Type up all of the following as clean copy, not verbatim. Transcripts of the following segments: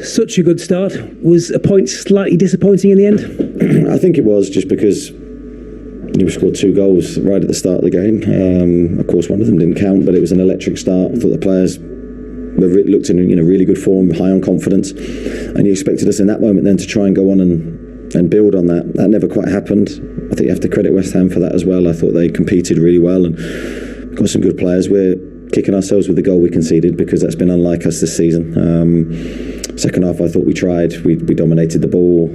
Such a good start. Was a point slightly disappointing in the end? I think it was, just because we scored 2 goals right at the start of the game. Of course, one of them didn't count, but it was an electric start. I thought the players looked in really good form, high on confidence, and you expected us in that moment then to try and go on and build on that. That never quite happened. I think you have to credit West Ham for that as well. I thought they competed really well and got some good players. We're kicking ourselves with the goal we conceded, because that's been unlike us this season. Second half, I thought we tried. We dominated the ball,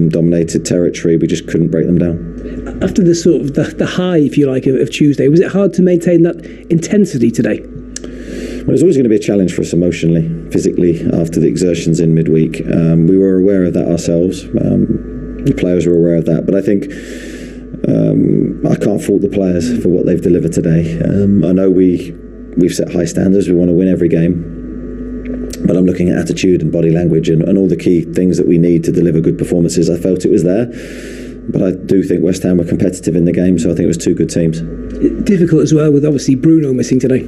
dominated territory. We just couldn't break them down. After the sort of the high, if you like, of Tuesday, was it hard to maintain that intensity today? Well, it's always going to be a challenge for us emotionally, physically, after the exertions in midweek. We were aware of that ourselves. The players were aware of that. But I think I can't fault the players for what they've delivered today. I know we've set high standards. We want to win every game. But I'm looking at attitude and body language and all the key things that we need to deliver good performances. I felt it was there. But I do think West Ham were competitive in the game, so I think it was 2 good teams. Difficult as well, with obviously Bruno missing today.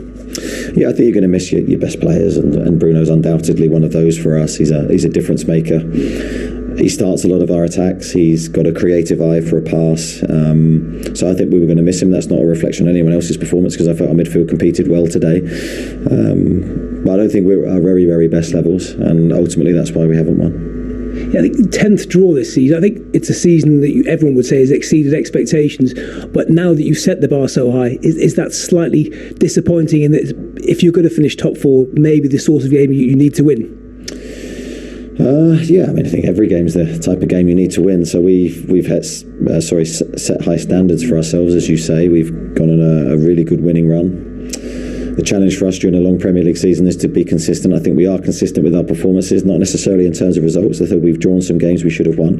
Yeah, I think you're going to miss your best players, and Bruno's undoubtedly one of those for us. He's a difference maker. He starts a lot of our attacks. He's got a creative eye for a pass. So I think we were going to miss him. That's not a reflection on anyone else's performance, because I felt our midfield competed well today. But I don't think we're at our very, very best levels, and ultimately that's why we haven't won. Yeah, I think 10th draw this season. I think it's a season that everyone would say has exceeded expectations. But now that you've set the bar so high, is that slightly disappointing in that if you're going to finish top 4, maybe the sort of game you need to win? Yeah, I mean, I think every game's the type of game you need to win. So we've set high standards for ourselves, as you say. We've gone on a really good winning run. The challenge for us during a long Premier League season is to be consistent. I think we are consistent with our performances, not necessarily in terms of results. I think we've drawn some games we should have won.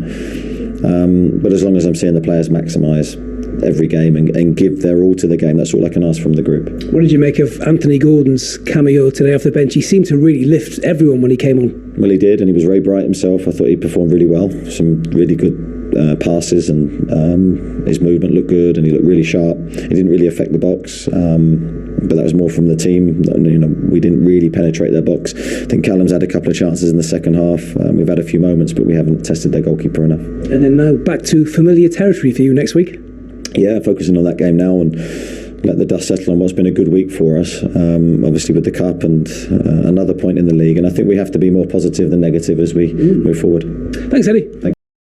But as long as I'm seeing the players maximise every game and give their all to the game, that's all I can ask from the group. What did you make of Anthony Gordon's cameo today off the bench? He seemed to really lift everyone when he came on. Well, he did, and he was very bright himself. I thought he performed really well. Some really good passes, and his movement looked good, and he looked really sharp. He didn't really affect the box, but that was more from the team. We didn't really penetrate their box. I think Callum's had a couple of chances in the second half. We've had a few moments, but we haven't tested their goalkeeper enough. And then now back to familiar territory for you next week. Yeah, focusing on that game now and let the dust settle on what's been a good week for us, obviously with the Cup and another point in the league. And I think we have to be more positive than negative as we move forward. Thanks, Eddie. Thanks.